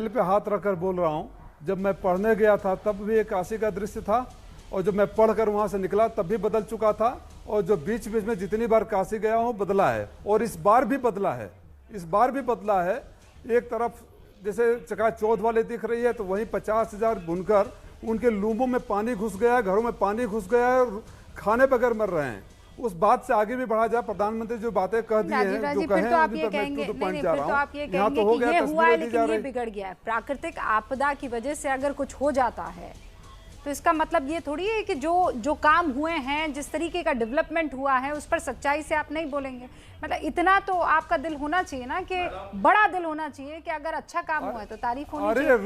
पे हाथ रखकर बोल रहा हूँ। जब मैं पढ़ने गया था तब भी एक काशी का दृश्य था, और जब मैं पढ़कर वहां से निकला तब भी बदल चुका था, और जो बीच बीच में जितनी बार काशी गया हूँ बदला है, और इस बार भी बदला है। इस बार भी बदला है। एक तरफ जैसे चकाचौंध वाले दिख रही है, तो वहीं 50,000 बुनकर, उनके लूमों में पानी घुस गया है, घरों में पानी घुस गया है, खाने बगैर मर रहे हैं। उस बात से आगे भी बढ़ा जाए, प्रधानमंत्री जो बातें कह दी हैं, जो कहे
तो आप ये कहेंगे, नहीं, फिर तो आप ये कहेंगे कि ये हुआ है लेकिन ये बिगड़ गया है। प्राकृतिक आपदा की वजह से अगर कुछ हो जाता है तो इसका मतलब ये थोड़ी है कि जो काम हुए हैं, जिस तरीके का डेवलपमेंट हुआ है, उस पर सच्चाई से आप नहीं बोलेंगे। मतलब इतना तो आपका दिल होना चाहिए ना, कि बड़ा दिल होना चाहिए कि अगर अच्छा काम हुआ है तो तारीफ होनी चाहिए।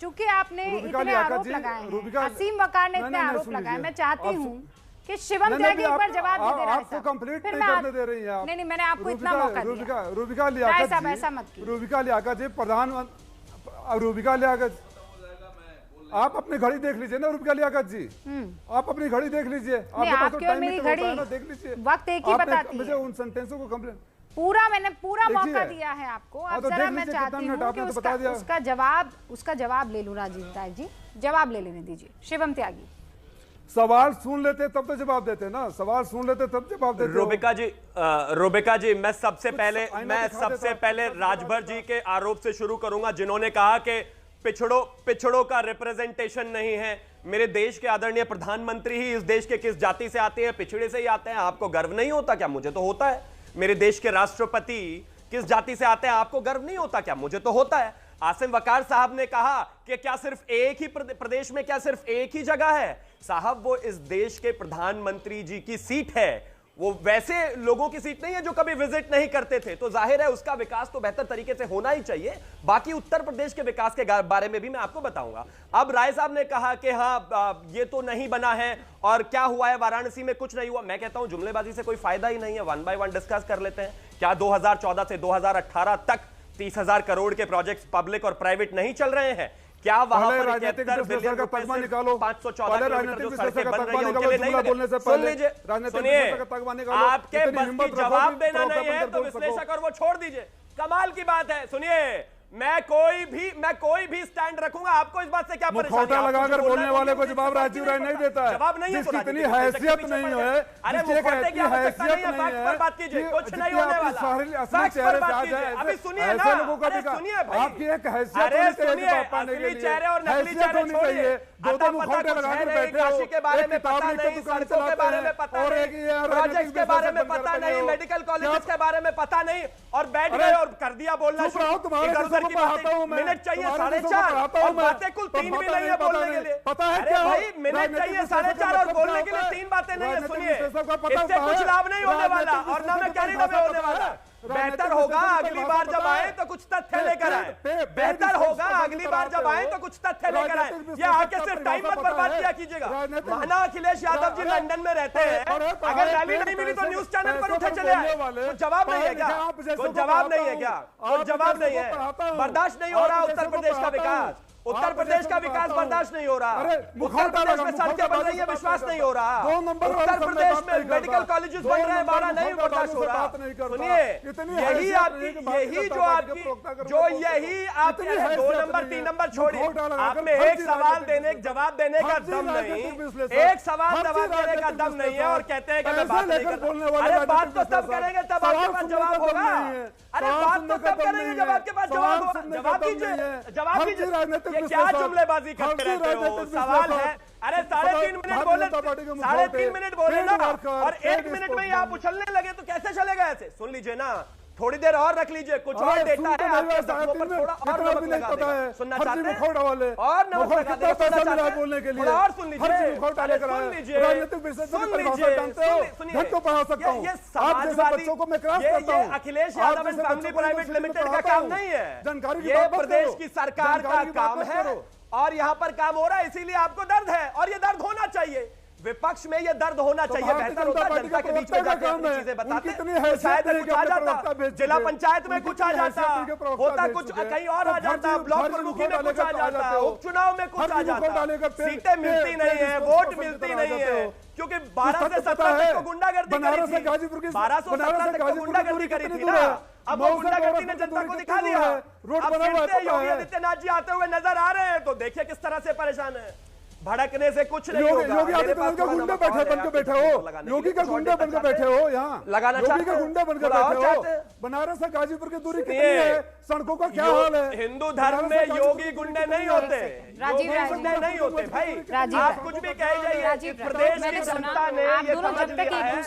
चूंकि आपने इतने आरोप लगाए हैं, असीम वकार ने इतने आरोप लगाए, मैं चाहती हूँ कि शिवम त्यागी एक बार जवाब दे देना।
आपको कंप्लीट नहीं करने दे रही हैं आप।
नहीं, मैंने आपको इतना मौका दिया।
रूबिका लियाकत जी,
ऐसा मत कीजिए।
रूबिका लियाकत जी, रूबिका लियाकत, आप अपनी घड़ी देख लीजिए ना। रूबिका लियाकत जी, आप अपनी घड़ी देख लीजिए।
आपकी और मेरी घड़ी
देख लीजिए,
वक्त एक ही बताती है।
मुझे उन सेंटेंसों को कंप्लीट
मैंने पूरा मौका दिया है आपको। अब जरा मैं चाहती हूँ कि उसका जवाब ले लूं। राजीव राय जी, जवाब ले लेने दीजिए। शिवम त्यागी,
सवाल सुन लेते तब तो जवाब देते ना, सवाल सुन लेते तब जवाब देते।
रूबिका जी, मैं सबसे पहले राजभर जी के आरोप से शुरू करूंगा, जिन्होंने कहा कि पिछड़ों का रिप्रेजेंटेशन नहीं है। मेरे देश के आदरणीय प्रधानमंत्री ही इस देश के किस जाति से आते हैं? पिछड़े से ही आते हैं। आपको गर्व नहीं होता क्या? मुझे तो होता है। मेरे देश के राष्ट्रपति किस जाति से आते हैं? आपको गर्व नहीं होता क्या? मुझे तो होता है। आसिम वकार साहब ने कहा कि क्या सिर्फ एक ही प्रदेश में, क्या सिर्फ एक ही जगह है? साहब, वो इस देश के प्रधानमंत्री जी की सीट है, वो वैसे लोगों की सीट नहीं है जो कभी विजिट नहीं करते थे। तो जाहिर है उसका विकास तो बेहतर तरीके से होना ही चाहिए। बाकी उत्तर प्रदेश के विकास के बारे में भी मैं आपको बताऊंगा। अब राय साहब ने कहा कि हाँ, ये तो नहीं बना है, और क्या हुआ है वाराणसी में? कुछ नहीं हुआ। मैं कहता हूं जुमलेबाजी से कोई फायदा ही नहीं है। 1 बाय 1 डिस्कस कर लेते हैं। क्या 2014 से 2018 तक 30,000 करोड़ के प्रोजेक्ट्स पब्लिक और प्राइवेट नहीं चल रहे हैं? क्या वहां पर 75 बिलियन रुपए से 514 किलोमीटर जो सड़कें बन रही हैं उनके लिए नहीं लगे? सुन लीजिए, सुनिए, आपके बस की जवाब देना नहीं है तो विश्लेषक और वो छोड़ दीजिए। कमाल की बात है। सुनिए, मैं कोई भी स्टैंड रखूंगा। आपको इस बात से क्या परेशानी है?
लगाकर बोलने वाले को जवाब राजीव राय नहीं देता है।
जवाब नहीं है तो
इतनी हैसियत नहीं है।
अरे मुखौटे की आवश्यकता नहीं है। फैक्ट पर बात कीजिए, कुछ नहीं होने वाला। फैक्ट पर बात कीजिए। अभी सुनिए ना, अरे सुनिए भाई,
आपकी एक हैसियत,
अरे सुनिए, असली चेहरे और नकली चेहरे छोड़िए।
दो मुखौटे लगाकर बैठे हो।
काशी के बारे में पता नहीं, सड़कों के बारे में पता नहीं, प्रोजेक्ट के बारे में पता नहीं, मेडिकल कॉलेज के बारे में पता नहीं, और बैठ गए और कर दिया बोलना शुरू। मिनट चाहिए 4.5 और बातें कुल 3 भी नहीं है बोलने के लिए। अरे भाई, मिनट चाहिए 4.5 और बोलने के लिए 3 बातें नहीं है। सुनिए, इससे कुछ लाभ नहीं होने वाला, और ना मैं कैरी में होने वाला। बेहतर होगा अगली बार जब आए तो कुछ तथ्य लेकर आए। बेहतर होगा अगली बार जब आए तो कुछ तथ्य लेकर आए। ये आके सिर्फ टाइम मत बर्बाद किया कीजिएगा। माना अखिलेश यादव जी लंदन में रहते हैं, अगर रैली नहीं मिली तो न्यूज चैनल पर उठे चले आए। कुछ जवाब नहीं है क्या? कुछ जवाब नहीं है क्या? कुछ जवाब नहीं है? बर्दाश्त नहीं हो रहा उत्तर प्रदेश का विकास? उत्तर प्रदेश का विकास बर्दाश्त नहीं हो रहा। उत्तर प्रदेश में सड़कें बन रही है, विश्वास नहीं हो रहा। उत्तर प्रदेश में मेडिकल कॉलेजेस बन रहे हैं, 12 नहीं बर्दाश्त हो रहा। सुनिए, यही आपकी 2 नंबर 3 नंबर छोड़िए, आप में एक सवाल देने जवाब देने का दम नहीं, एक सवाल जवाब देने का दम नहीं है और कहते हैं कि मैं बात नहीं करता। अरे बात तो तब करेंगे तब आपके पास जवाब होगा। अरे बात तो तब करेंगे जब आपके पास जवाब होगा। जवाब कीजिए, जवाब कीजिए। ये क्या जुमलेबाजी करते रहते हो? सवाल है, अरे 3.5 मिनट बोले, 3.5 मिनट बोले ना, और 1 मिनट में ही आप उछलने लगे तो कैसे चलेगा ऐसे? सुन लीजिए ना, थोड़ी देर और रख लीजिए, कुछ और डेटा है आपके शब्दों पर, थोड़ा और नमक लगा देंगे। सुनना चाहते हैं और नमक लगा देंगे, सुनना चाहते हैं थोड़ा और सुन लीजिए, ये समाजवादी, ये Akhilesh Yadav and family private limited का काम नहीं है, ये प्रदेश की सरकार का काम है और यहाँ पर काम हो रहा है, इसीलिए आपको दर्द है और ये दर्द होना चाहिए। विपक्ष में ये दर्द होना चाहिए, बेहतर होता है जनता के बीच में जाके अपनी चीजें बताते, तो शायद कुछ आ जाता, जिला पंचायत में कुछ आ जाता, होता कुछ कहीं और आ जाता, ब्लॉक प्रमुखी में कुछ आ जाता, उपचुनाव में कुछ आ जाता। सीटें मिलती नहीं है, वोट मिलती नहीं है, क्योंकि 12 से 17 तक तो गुंडागर्दी करी थी, 1217 तक तो गुंडागर्दी करी थी ना। अब वो गुंडागर्दी ने जनता को दिखा दिया। अब फिर से योगी आदित्यनाथ जी आते हुए नजर आ रहे हैं, तो देखिए किस तरह से परेशान है। भड़कने से कुछ नहीं होगा।
योगी आदित्यनाथ का गुंडे बनके बैठे हो, योगी का गुंडे बनके बैठे हो, यहाँ
लगाना
योगी का गुंडे बनके बैठे हो। बनारस से गाजीपुर की दूरी कितनी है? सड़कों का क्या हाल है?
हिंदू धर्म में योगी गुंडे नहीं होते, गुंडे नहीं होते भाई, आप कुछ भी कह जाइए। प्रदेश की जनता ने ये समझ लिया है,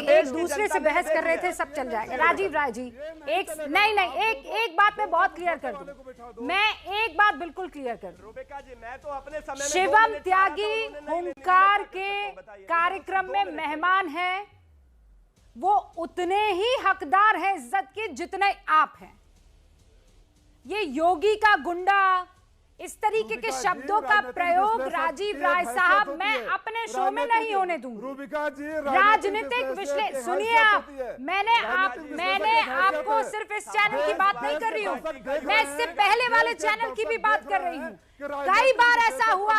एक दूसरे से बहस कर रहे थे, सब चल जाएगा। राजीव राय जी, एक बात मैं बहुत क्लियर कर दूं, मैं एक बात बिल्कुल क्लियर कर दूं।
रूबिका जी, मैं तो अपने समय में
शिवम त्यागी हुंकार के कार्यक्रम में मेहमान हैं, वो उतने ही हकदार हैं इज्जत के जितने आप हैं। ये योगी का गुंडा, इस तरीके के शब्दों का प्रयोग राजीव राय साहब मैं अपने शो में नहीं होने दूंगी। राजनीतिक विश्लेषण सुनिए आप, मैंने आपको सिर्फ इस चैनल की बात नहीं कर रही हूँ, मैं इससे पहले वाले चैनल की भी बात कर रही हूँ। कई बार ऐसा हुआ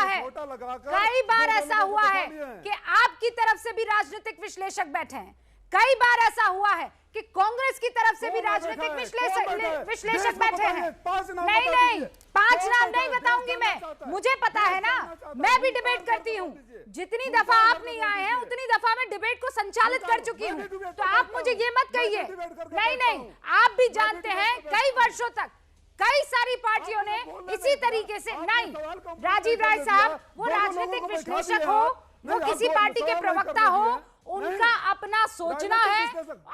है कि आपकी तरफ से भी राजनीतिक विश्लेषक बैठे हैं, कई बार ऐसा हुआ है कि कांग्रेस की तरफ से भी राजनीतिक विश्लेषक बैठे हैं। नहीं, 5 नाम नहीं बताऊंगी मैं, मुझे पता है ना, मैं भी डिबेट करती हूँ। जितनी दफा आप नहीं आए हैं उतनी दफा मैं डिबेट को संचालित कर चुकी हूँ, तो आप मुझे ये मत कहिए। नहीं, आप भी जानते हैं कई वर्षों तक कई सारी पार्टियों ने इसी तरीके से, नहीं राजीव राय साहब, वो राजनीतिक विश्लेषक हो, वो किसी पार्टी के प्रवक्ता हो, उनका अपना सोचना है।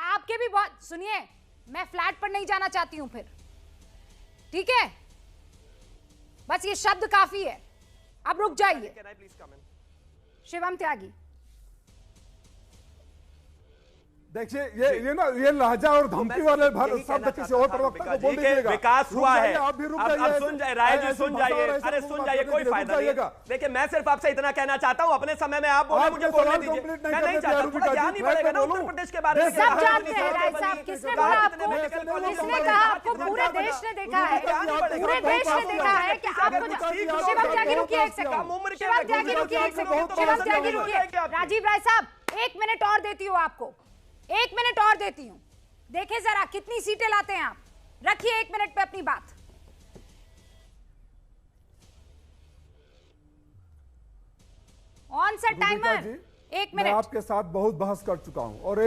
आपके भी बहुत, सुनिए, मैं फ्लैट पर नहीं जाना चाहती हूं फिर, ठीक है? बस ये शब्द काफी है, अब रुक जाइए। शिवम त्यागी,
देखिए ये लहजा और धमकी वाले शब्द किसी और प्रवक्ता को बोल दीजिएगा।
विकास हुआ है,
आप भी रुक
जाइए। अब सुन जाइए, राय जी सुन जाइए, अरे सुन जाइए, कोई फायदा नहीं। देखिए मैं सिर्फ आपसे इतना कहना चाहता हूँ, अपने समय में आप बोले, मुझे बोलने दीजिए। मैं नहीं चाहता, थोड़ा ज्ञान ही बढ़ेगा ना उत्तर प्रदेश के बारे में।
सब जानते हैं राय साहब, किसने बोला आपको? किसने कहा आपको? पूरे देश ने देखा है, पूरे देश ने देखा है कि आपको। शिवम त्यागी रुकिए एक सेकंड, शिवम त्यागी रुकिए एक सेकंड, शिवम त्यागी रुकिए। राजीव राय साहब 1 मिनट और देती हूँ आपको, 1 मिनट और देती हूं। देखें जरा कितनी सीटें लाते हैं आप, रखिए 1 मिनट पे अपनी बात। On set timer 1 minute.
मैं आपके साथ बहुत बहस कर चुका हूं और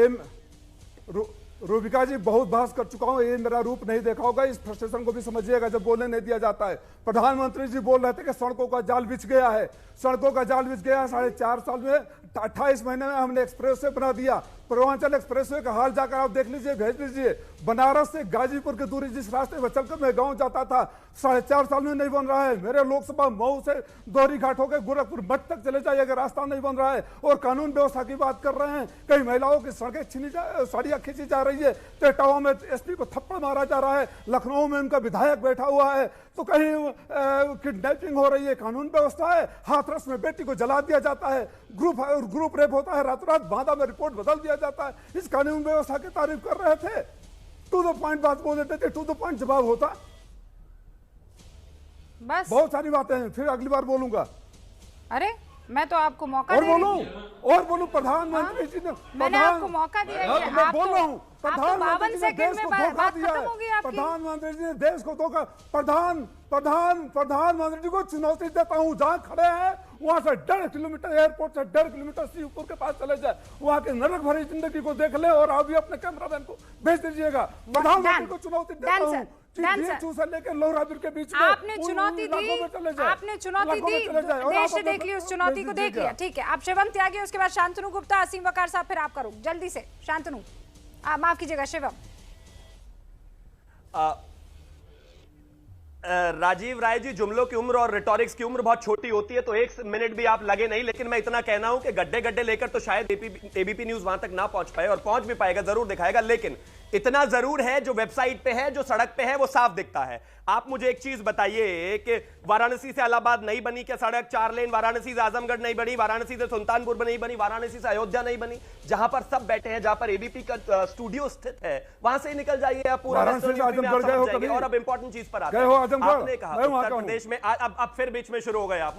रूबिका जी बहुत बहस कर चुका हूं, ये मेरा रूप नहीं देखा होगा, इस फ्रस्ट्रेशन को भी समझिएगा जब बोलने नहीं दिया जाता है। प्रधानमंत्री जी बोल रहे थे कि सड़कों का जाल बिछ गया है, सड़कों का जाल बिछ गया है। 4.5 साल में 28 महीने में हमने एक्सप्रेसवे बना दिया। पूर्वांचल एक्सप्रेसवे का हाल जाकर आप देख लीजिए, भेज लीजिए। बनारस से गाजीपुर की दूरी जिस रास्ते में चलकर मैं गांव जाता था, 4.5 साल में नहीं बन रहा है। मेरे लोकसभा मऊ से दोहरी घाट होकर गोरखपुर मठ तक चले जाइए अगर रास्ता नहीं बन रहा है। और कानून व्यवस्था की बात कर रहे हैं, कई महिलाओं की सड़कें साड़ियां खींची जा रही है, टेटावा में एसपी को थप्पड़ मारा जा रहा है, लखनऊ में उनका विधायक बैठा हुआ है, तो कहीं किडनैपिंग हो रही है, कानून व्यवस्था है, हाथरस में बेटी को जला दिया जाता है, ग्रुप रेप होता है, रातों रात बांदा में रिपोर्ट बदल दिया जाता है। इस कानून व्यवस्था की तारीफ कर रहे थे, टू द पॉइंट बात बोल देते थे, टू द पॉइंट जवाब होता।
बस
बहुत सारी बातें हैं, फिर अगली बार बोलूंगा।
अरे मैं तो आपको मौका
और बोलूं प्रधानमंत्री जी ने,
मैंने आपको मौका दिया है।
मैं बोल रहा हूँ,
प्रधानमंत्री जी ने देश को धोखा दिया है।
प्रधानमंत्री जी ने देश को धोखा, प्रधानमंत्री जी को चुनौती देता हूँ, जहाँ खड़े हैं वहां से 1.5 किलोमीटर, एयरपोर्ट से 1.5 किलोमीटर श्रीपुर के पास चले जाए, वहां के नरक भरी जिंदगी को देख ले और अभी अपने कैमरामैन को भेज दीजिएगा। प्रधानमंत्री को चुनौती देता हूँ, से लेकर लोहराबीर के बीच में
आपने चुनौती दी, देश ने देख ली, उस चुनौती को देख लिया। ठीक है, आप शिवम त्यागी, उसके बाद शांतनु गुप्ता, असीम वकार साहब, फिर आपका रुख। जल्दी से शांतनु, माफ कीजिएगा शिवम।
राजीव राय जी, जुमलों की उम्र और रिटॉरिक्स की उम्र बहुत छोटी होती है, तो 1 मिनट भी आप लगे नहीं, लेकिन मैं इतना कहना हूं कि गड्ढे गड्ढे लेकर तो शायद एबीपी न्यूज वहां तक ना पहुंच पाए, और पहुंच भी पाएगा, जरूर दिखाएगा, लेकिन इतना जरूर है जो वेबसाइट पे है, जो सड़क पे है, वो साफ दिखता है। आप मुझे एक चीज बताइए कि वाराणसी से इलाहाबाद नहीं बनी क्या सड़क 4 लेन? वाराणसी से आजमगढ़ नहीं बनी, वाराणसी से सुल्तानपुर नहीं बनी, वाराणसी से अयोध्या नहीं बनी? जहां पर सब बैठे हैं, जहां पर एबीपी का स्टूडियो स्थित है, वहां से निकल जाइए आप पूरा। और अब इंपॉर्टेंट चीज पर आते हैं, आपने कहा उत्तर प्रदेश में, अब फिर बीच में शुरू हो गए आप।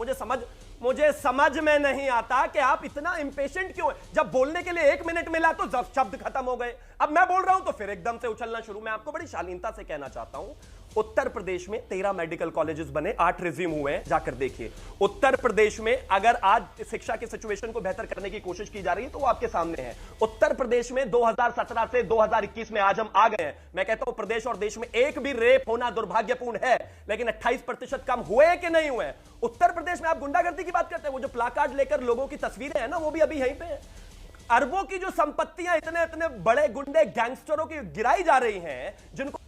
मुझे समझ में नहीं आता कि आप इतना इंपेशेंट क्यों है। जब बोलने के लिए 1 मिनट मिला तो शब्द खत्म हो गए, अब मैं बोल रहा हूं तो फिर एकदम से उछलना शुरू। मैं आपको बड़ी शालीनता से कहना चाहता हूं, उत्तर प्रदेश में 13 मेडिकल कॉलेजेस बने, 8 रिज्यूम हुए हैं, जाकर देखिए। उत्तर प्रदेश में अगर आज शिक्षा की सिचुएशन को बेहतर करने की कोशिश की जा रही है तो वो आपके सामने है। उत्तर प्रदेश में 2017 से 2021 में आज हम आ गए हैं। मैं कहता हूं प्रदेश और देश में एक भी रेप होना दुर्भाग्यपूर्ण है, लेकिन 28% कम हुए कि नहीं हुए? उत्तर प्रदेश में आप गुंडागर्दी की बात करते हैं, वो जो प्लाकार्ड लेकर लोगों की तस्वीरें हैं ना, वो भी अभी यहीं पे है। अरबों की जो संपत्तियां इतने बड़े गुंडे गैंगस्टरों की गिराई जा रही हैं, जिनको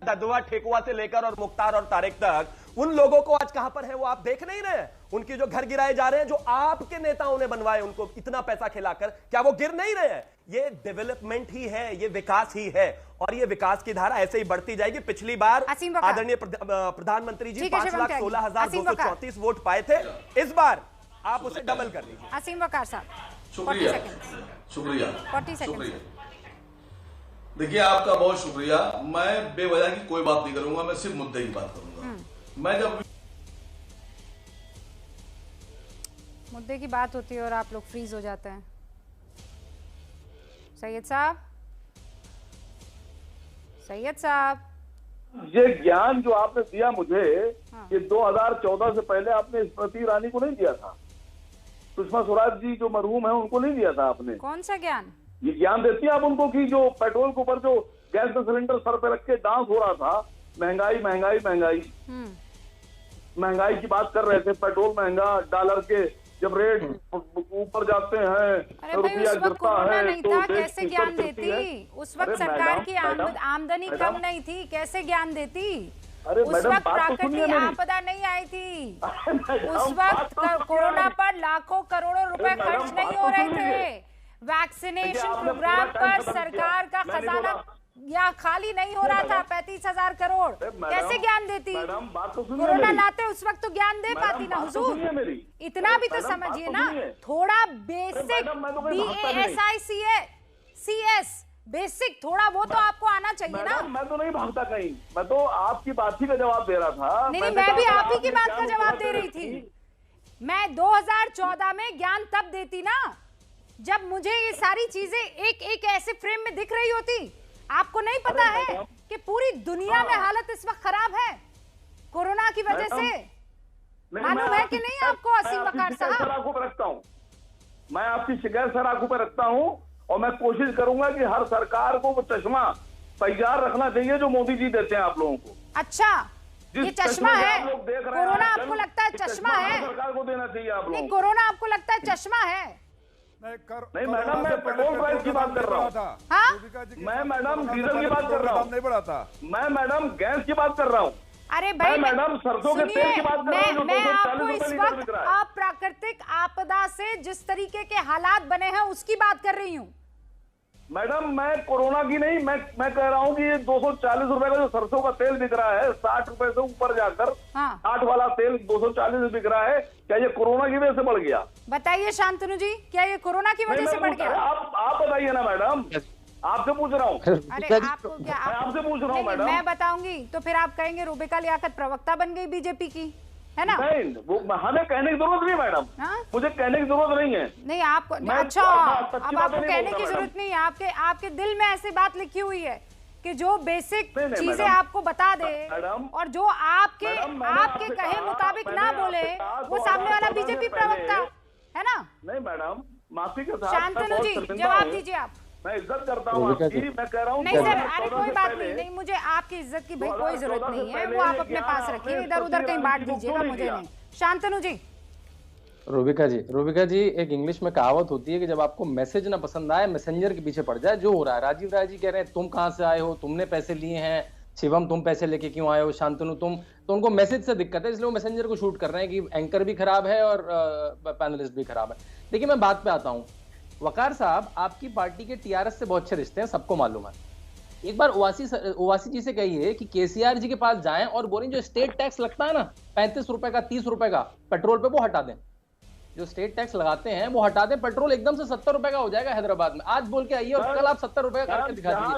ददुआ ठेकुआ से लेकर और मुख्तार और तारिक तक, उन लोगों को आज कहां पर है वो आप देख नहीं रहे? उनकी जो घर गिराए जा रहे हैं, जो आपके नेताओं ने बनवाए उनको इतना पैसा खिलाकर, क्या वो गिर नहीं रहे हैं? ये डेवलपमेंट ही है, ये विकास ही है, और ये विकास की धारा ऐसे ही बढ़ती जाएगी। पिछली बार आदरणीय प्रधानमंत्री जी 5,16,234 वोट पाए थे, इस बार आप उसे डबल कर लीजिए।
असीम वकार साहब,
शुक्रिया। देखिए, आपका बहुत शुक्रिया। मैं बेवजह की कोई बात नहीं करूंगा, मैं सिर्फ मुद्दे की बात करूंगा। मैं जब
मुद्दे की बात होती है और आप लोग फ्रीज हो जाते हैं। सैयद साहब,
ये ज्ञान जो आपने दिया मुझे, ये 2014 से पहले आपने स्मृति ईरानी को नहीं दिया था, सुषमा स्वराज जी जो मरहूम है उनको नहीं दिया था आपने।
कौन सा ज्ञान?
ये ज्ञान देती है आप उनको कि जो पेट्रोल के ऊपर जो गैस का सिलेंडर सर पे रख के डांस हो रहा था, महंगाई महंगाई महंगाई महंगाई की बात कर रहे थे, पेट्रोल महंगा, डॉलर के जब रेट ऊपर जाते हैं, रुपया गिरता है, तो
कैसे ज्ञान देती? उस वक्त सरकार की आमदनी कम नहीं थी, कैसे ज्ञान देती?
अरे
उस वक्त प्राकृतिक आपदा नहीं आई थी, उस वक्त कोरोना पर लाखों करोड़ों रुपए खर्च नहीं हो रहे थे, वैक्सीनेशन प्रोग्राम पर सरकार का खजाना यहाँ खाली नहीं हो रहा था, 35,000 करोड़। कैसे ज्ञान देती? कोरोना लाते उस वक्त तो ज्ञान दे पाती ना हुजूर। इतना भी तो समझिए ना, थोड़ा बेसिक BASICS बेसिक थोड़ा वो तो आपको आना चाहिए ना।
मैं तो नहीं भागता कहीं, मैं तो आपकी बात ही का जवाब दे रहा था।
नहीं, मैं भी आप ही की बात का जवाब दे रही थी। मैं 2014 में ज्ञान तब देती ना जब मुझे ये सारी चीजें एक एक ऐसे फ्रेम में दिख रही होती। आपको नहीं पता है कि पूरी दुनिया में हालत इस वक्त खराब है कोरोना की वजह से? मालूम है कि नहीं आपको असीम वकार साहब?
आंखों पर रखता हूँ मैं, आपकी शिकायत सर आंखों पर रखता हूँ, और मैं कोशिश करूंगा कि हर सरकार को वो चश्मा तैयार रखना चाहिए जो मोदी जी देते हैं आप लोगों को।
अच्छा, ये चश्मा है? कोरोना आपको लगता है चश्मा है?
सरकार को देना चाहिए आप लोगों को।
कोरोना आपको लगता है चश्मा है?
नहीं मैडम, मैं पेट्रोल प्राइस की बात कर रहा हूँ। मैं मैडम डीजल की बात कर रहा हूँ।
नहीं बढ़ा था।
मैं मैडम गैस की बात कर रहा हूँ।
अरे भाई
मैडम सरसों के तेल की बात कर रहा हूँ।
मैं आपको इस वक्त अप्राकृतिक आपदा से जिस तरीके के हालात बने हैं उसकी बात कर रही हूँ।
मैडम मैं कोरोना की नहीं, मैं कह रहा हूँ कि ये 240 रुपए का जो सरसों का तेल बिक रहा है, 60 रुपए से ऊपर जाकर 60 वाला तेल 240 बिक रहा है, क्या ये कोरोना की वजह से बढ़ गया?
बताइए शांतनु जी, क्या ये कोरोना की वजह से बढ़ गया?
आप बताइए ना मैडम। आपसे पूछ रहा हूँ।
अरे आपको क्या,
मैं आपसे पूछ रहा हूँ मैडम।
मैं बताऊंगी तो फिर आप कहेंगे रूबिका लियाकत प्रवक्ता बन गई बीजेपी की, है ना?
नहीं, वो हमें कहने की जरूरत नहीं मैडम, मुझे कहने की जरूरत नहीं है।
नहीं आपको, अच्छा अब आपको कहने की जरूरत नहीं है, आपके दिल में ऐसी बात लिखी हुई है कि जो बेसिक चीजें आपको बता दे और जो आपके कहे मुताबिक ना बोले वो सामने वाला बीजेपी प्रवक्ता, है ना?
नहीं मैडम, माफी के साथ
शांतनु जी जवाब दीजिए आप।
मैं इज्जत करता हूँ आपकी, मैं कह रहा हूँ
नहीं सर, अरे कोई बात नहीं, मुझे आपकी इज्जत की भाई कोई जरूरत नहीं है, वो आप अपने पास रखिए, इधर उधर कहीं बांट दीजिएगा, मुझे नहीं। शांतनु जी।
रूबिका जी, एक इंग्लिश में कहावत होती है कि जब आपको मैसेज ना पसंद आए मैसेंजर के पीछे पड़ जाए। जो हो रहा है, राजीव राय जी कह रहे हैं तुम कहां से आए हो, तुमने पैसे लिए हैं, शिवम तुम पैसे लेके क्यों आए हो, शांतनु तुम, तो उनको मैसेज से दिक्कत है, इसलिए वो मैसेंजर को शूट कर रहे हैं कि एंकर भी खराब है और पैनलिस्ट भी खराब है। देखिए मैं बात पे आता हूँ, वकार साहब आपकी पार्टी के टीआरएस से बहुत अच्छे रिश्ते हैं, सबको मालूम है। एक बार ओवासी जी से कहिए कि केसीआर जी के पास जाएं और बोलें जो स्टेट टैक्स लगता है ना 35 रुपए का 30 रुपए का पेट्रोल पे, वो हटा दें। जो स्टेट टैक्स लगाते हैं वो हटा दें, पेट्रोल एकदम से 70 रुपए का हो जाएगा हैदराबाद में। आज बोल के आइए और कल आप 70 रुपए का करके दिखा दीजिए।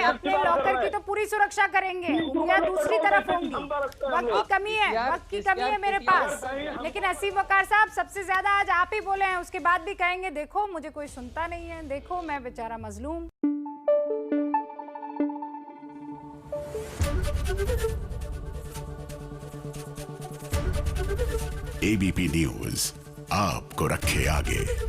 अपने लॉकर की तो पूरी सुरक्षा करेंगे, उंगलियां दूसरी तरफ होंगी। वक्त की कमी है मेरे पास। लेकिन असीम वकार साहब सबसे ज्यादा आज आप ही बोले हैं, उसके बाद भी कहेंगे देखो मुझे कोई सुनता नहीं है, देखो मैं बेचारा मजलूम।
एबीपी न्यूज आपको रखे आगे।